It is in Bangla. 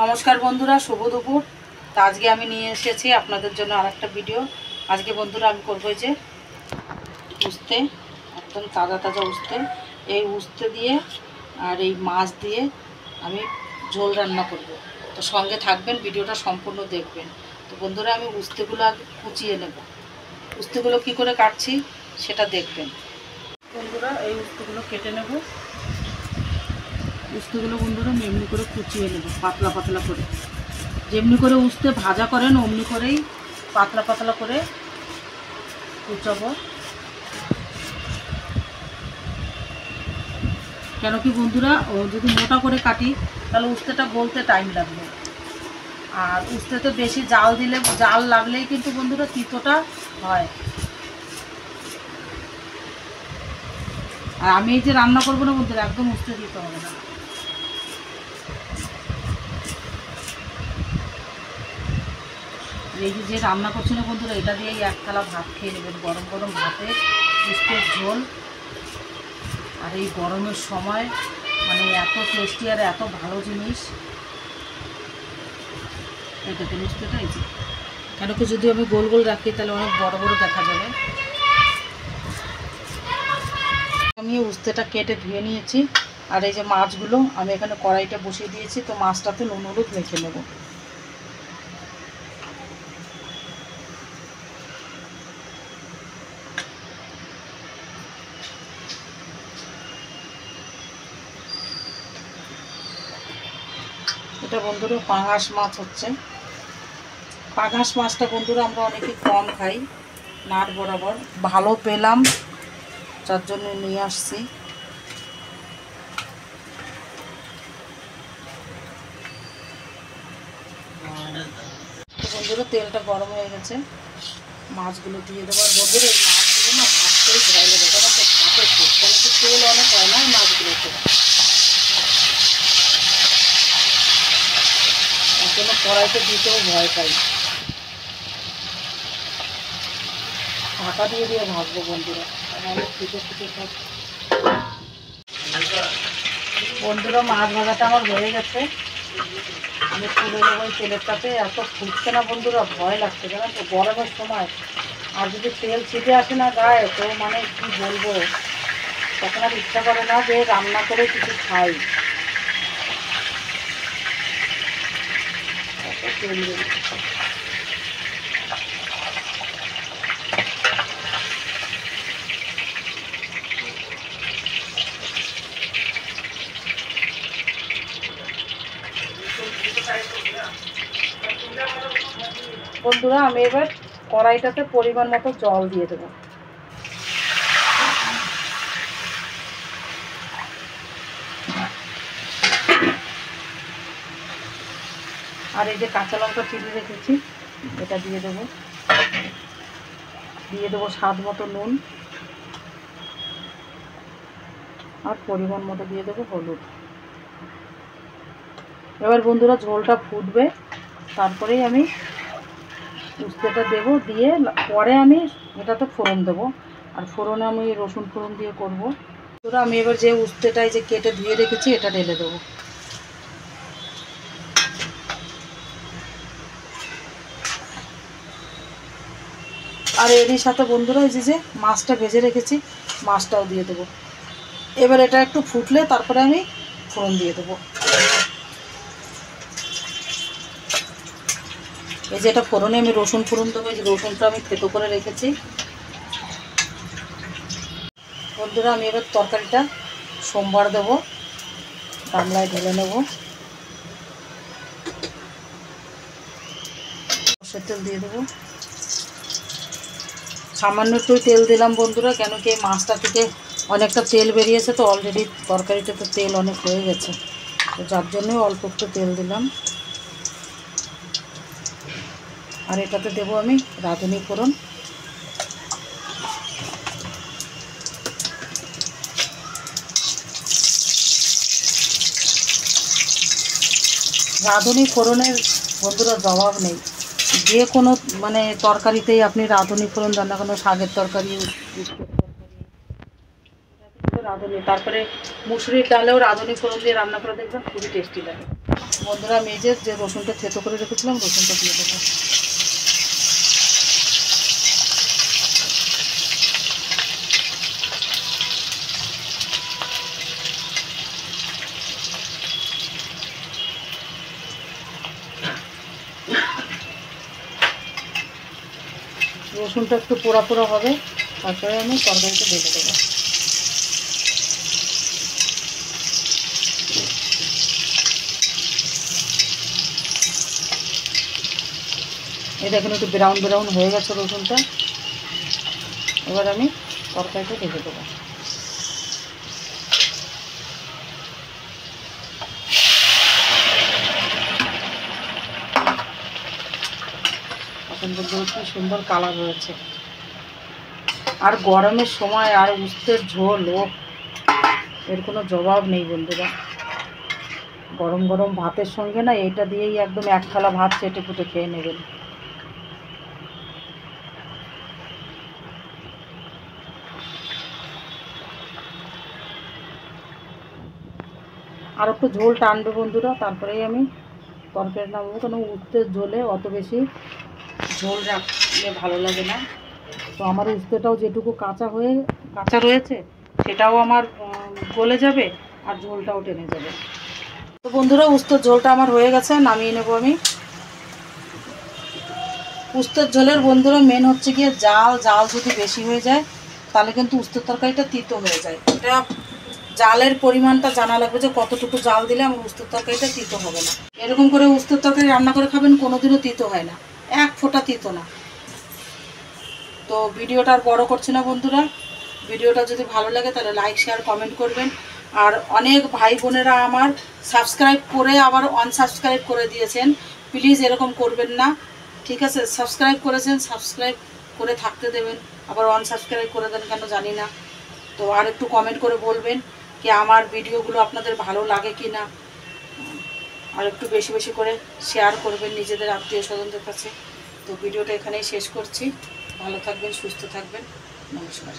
নমস্কার বন্ধুরা, শুভ দুপুর। তো আজকে আমি নিয়ে এসেছি আপনাদের জন্য আরেকটা ভিডিও। আজকে বন্ধুরা আমি করবো যে উস্তে, একদম তাজা তাজা উস্তে। এই উস্তে দিয়ে আর এই মাছ দিয়ে আমি ঝোল রান্না করব। তো সঙ্গে থাকবেন, ভিডিওটা সম্পূর্ণ দেখবেন। তো বন্ধুরা আমি উস্তেগুলো আগে কুচিয়ে নেব। উস্তেগুলো কি করে কাটছি সেটা দেখবেন। বন্ধুরা এই উস্তেগুলো কেটে নেব। উস্তেগুলো বন্ধুরা আমি এমনি করে কুচিয়ে নেব, পাতলা পাতলা করে। যেমনি করে উস্তে ভাজা করেন অমনি করেই পাতলা পাতলা করে কুচাবো। কেন কি বন্ধুরা, যদি মোটা করে কাটি তাহলে উস্তেটা গলতে টাইম লাগবে। আর উস্তেতে বেশি জাল দিলে, জাল লাগলেই কিন্তু বন্ধুরা তিতোটা হয়। আর আমি এই যে রান্না করবো না বন্ধুরা, একদম উস্তে দিতে হবে না। এই যে রান্না করছি না বন্ধুরা, এটা দিয়েই এক থালা ভাত খেয়ে নেবেন, গরম গরম ভাতে উস্তের ঝোল। আর এই গরমের সময় মানে এত টেস্টি আর এত ভালো জিনিস। এই দেখুন উস্তেটা, এই যে কেন কি যদি আমি গোল গোল রাখি তাহলে অনেক বড় বড় দেখা যাবে। আমি উস্তেটা কেটে ধুয়ে নিয়েছি। আর এই যে মাছগুলো আমি এখানে কড়াইটা বসিয়ে দিয়েছি। তো মাছটাতে নুন হলুদ মেখে নেব। এটা বন্ধুরা পাঙাশ মাছ হচ্ছে। পাঙাশ মাছটা বন্ধুরা আমরা অনেকে কম খাই, নাট বরাবর ভালো পেলাম যার জন্য নিয়ে আসছি। বন্ধুরা তেলটা গরম হয়ে গেছে, মাছগুলো দিয়ে দেবো। আর বন্ধুরা এই মাছগুলো না ভাত করে ধরাইলে দেবো না, তো কাপড় কেন কি তেল অনেক হয় না এই মাছগুলোতে। তার জন্য কড়াইতে দিতেও ভয় পাই। ঢাকা দিয়ে দিয়ে ভাজবো বন্ধুরা, অনেক ফুটে ফুটে সব। বন্ধুরা মাছ ভাজাটা আমার হয়ে গেছে, আমি তুলে নেবো এই তেলের তাতে। এত ফুটছে না বন্ধুরা, ভয় লাগছে জানেন তো গরমের সময়। আর যদি তেল ছিটে আসে না গায়ে, তো মানে কি বলবো, তখন আর ইচ্ছা করে না যে রান্না করে কিছু খাই। এত তেল বেরিয়েছে। বন্ধুরা আমি এবার কড়াইটাতে পরিমাণ মতো জল দিয়ে দেবো। আর এই যে কাঁচা লঙ্কা চিড়ে রেখেছি এটা দিয়ে দেবো। দিয়ে দেবো স্বাদ মতো নুন, আর পরিমাণ মতো দিয়ে দেবো হলুদ। এবার বন্ধুরা ঝোলটা ফুটবে, তারপরেই আমি উস্তেটা দেবো। দিয়ে পরে আমি এটাতে ফোড়ন দেবো। আর ফোড়নে আমি রসুন ফোড়ন দিয়ে করবো। বন্ধুরা আমি এবার যে উস্তেটাই যে কেটে ধুয়ে রেখেছি এটা ঢেলে দেবো। আর এরই সাথে বন্ধুরা এই যে মাছটা ভেজে রেখেছি মাছটাও দিয়ে দেবো। এবার এটা একটু ফুটলে তারপরে আমি ফোড়ন দিয়ে দেবো। এই যে এটা ফোড়নে আমি রসুন ফোড়ন দেবো। এই যে রসুনটা আমি থেতো করে রেখেছি। বন্ধুরা আমি এবার তরকারিটা সোমবার দেবো, গামলায় ঢেলে নেব। সর্ষের তেল দিয়ে দেবো, সামান্য একটু তেল দিলাম বন্ধুরা। কেন কি এই মাছটা থেকে অনেকটা তেল বেরিয়েছে, তো অলরেডি তরকারিটাতে তেল অনেক হয়ে গেছে, তো যার জন্যই অল্প একটু তেল দিলাম। আর এটাতে দেবো আমি রাঁধুনি ফোড়ন। রাঁধুনি ফোড়নের বন্ধুরা জবাব নেই। যে কোনো মানে তরকারিতেই আপনি রাঁধুনি ফোড়ন দেন না, কোনো শাকের তরকারি, রাঁধুনি, তারপরে মুসুরির ডালেও রাঁধুনি ফোড়ন দিয়ে রান্না করে দেখবেন খুবই টেস্টি লাগে। বন্ধুরা আমি এই যে রসুনটা থেতো করে রেখেছিলাম রসুনটা দিয়ে দেবো। রসুনটা একটু পোড়া পোড়া হবে, তারপরে আমি তরকারিটা ঢেলে দেবো। এই দেখুন একটু ব্রাউন ব্রাউন হয়ে গেছে রসুনটা। এবার আমি তরকারিটা ঢেলে দেবো। এখন পর্যন্ত কি সুন্দর কালার হয়েছে। আর গরমের সময় আর উস্তের ঝোল, ও এর কোনো জবাব নেই বন্ধুরা। গরম গরম ভাতের সঙ্গে না এটা দিয়েই একদম এক থালা ভাত চেটে পুটে খেয়ে নেবেন। আর একটু ঝোল টানবে বন্ধুরা, তারপরেই আমি তরকারি নামাবো। কেন উস্তের ঝোলে অত বেশি ঝোল রাখলে ভালো লাগে না। তো আমার উস্তেটাও যেটুকু কাঁচা রয়েছে সেটাও আমার গলে যাবে আর ঝোলটাও টেনে যাবে। তো বন্ধুরা উস্তের ঝোলটা আমার হয়ে গেছে, নামিয়ে নেব আমি। উস্তের ঝোলের বন্ধুরা মেন হচ্ছে গিয়ে জাল যদি বেশি হয়ে যায় তাহলে কিন্তু উস্তের তরকারিটা তিতো হয়ে যায়। এটা জালের পরিমাণটা জানা লাগবে যে কতটুকু জাল দিলে আমার উস্তের তরকারিটা তিতো হবে না। এরকম করে উস্তের তরকারি রান্না করে খাবেন, কোনোদিনও তিতো হয় না, এক ফোঁটা তিতো না। তো ভিডিওটা আর বড় করছি না বন্ধুরা। ভিডিওটা যদি ভালো লাগে তাহলে লাইক শেয়ার কমেন্ট করবেন। আর অনেক ভাই বোনেরা আমার সাবস্ক্রাইব করে আবার আনসাবস্ক্রাইব করে দিয়েছেন, প্লিজ এরকম করবেন না, ঠিক আছে? সাবস্ক্রাইব করেছেন, সাবস্ক্রাইব করে থাকতে দেবেন, আবার আনসাবস্ক্রাইব করে দেন কেন জানি না। তো আর একটু কমেন্ট করে বলবেন কি আমার ভিডিওগুলো আপনাদের ভালো লাগে কি না। আর একটু বেশি বেশি করে শেয়ার করবেন নিজেদের আত্মীয় স্বজনদের কাছে। তো ভিডিওটা এখানেই শেষ করছি। ভালো থাকবেন, সুস্থ থাকবেন, নমস্কার।